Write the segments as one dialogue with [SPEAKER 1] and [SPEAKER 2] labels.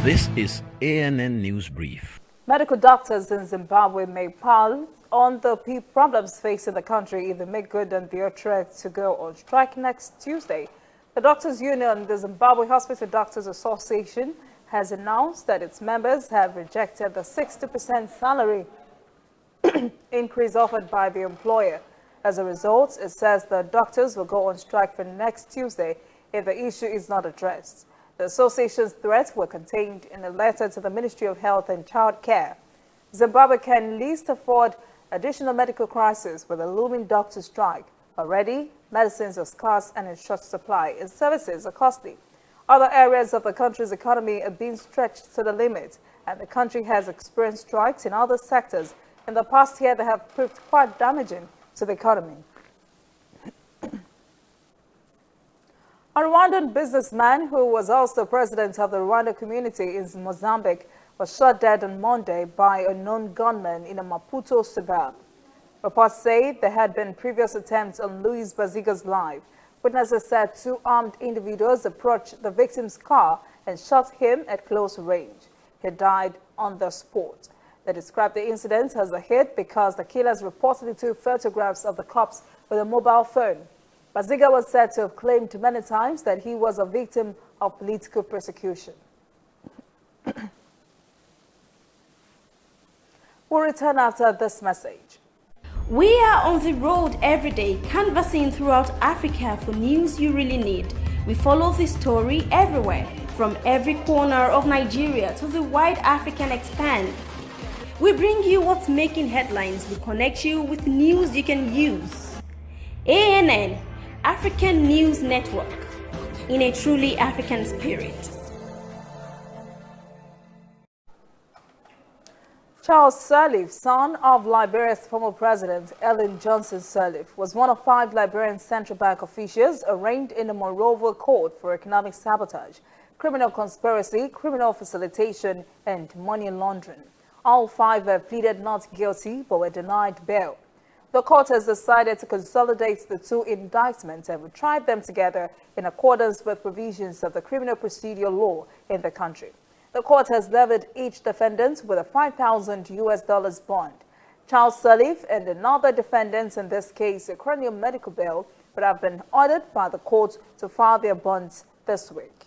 [SPEAKER 1] This is ANN News Brief.
[SPEAKER 2] Medical doctors in Zimbabwe may pile on the problems facing the country if they make good on their threat to go on strike next Tuesday. The Doctors Union, the Zimbabwe Hospital Doctors Association, has announced that its members have rejected the 60% salary increase offered by the employer. As a result, it says the doctors will go on strike for next Tuesday if the issue is not addressed. The association's threats were contained in a letter to the Ministry of Health and Child Care. Zimbabwe can least afford additional medical crisis with a looming doctor strike. Already, medicines are scarce and in short supply, and services are costly. Other areas of the country's economy are being stretched to the limit, and the country has experienced strikes in other sectors in the past year that have proved quite damaging to the economy. A Rwandan businessman who was also president of the Rwanda community in Mozambique was shot dead on Monday by a known gunman in a Maputo suburb. Reports say there had been previous attempts on Luis Baziga's life. Witnesses said two armed individuals approached the victim's car and shot him at close range. He died on the spot. They described the incident as a hit because the killers reportedly took photographs of the cops with a mobile phone. Baziga was said to have claimed many times that he was a victim of political persecution. We'll return after this message.
[SPEAKER 3] We are on the road every day, canvassing throughout Africa for news you really need. We follow this story everywhere, from every corner of Nigeria to the wide African expanse. We bring you what's making headlines. We connect you with news you can use. ANN, African News Network, in a truly African spirit.
[SPEAKER 2] Charles Sirleaf, son of Liberia's former president Ellen Johnson Sirleaf, was one of 5 Liberian central bank officials arraigned in the Monrovia court for economic sabotage, criminal conspiracy, criminal facilitation, and money laundering. All 5 have pleaded not guilty but were denied bail. The court has decided to consolidate the 2 indictments and will try them together in accordance with provisions of the criminal procedure law in the country. The court has levied each defendant with a $5,000 bond. Charles Sirleaf and another defendant, in this case a cranial medical bill, would have been ordered by the court to file their bonds this week.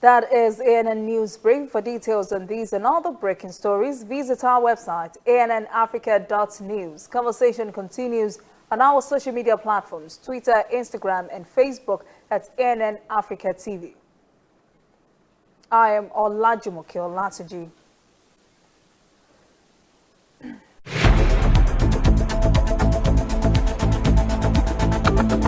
[SPEAKER 2] That is ANN News Brief. For details on these and other breaking stories, visit our website, annafrica.news. Conversation continues on our social media platforms, Twitter, Instagram, and Facebook at ANN Africa TV. I am Olajumoke Olatunji.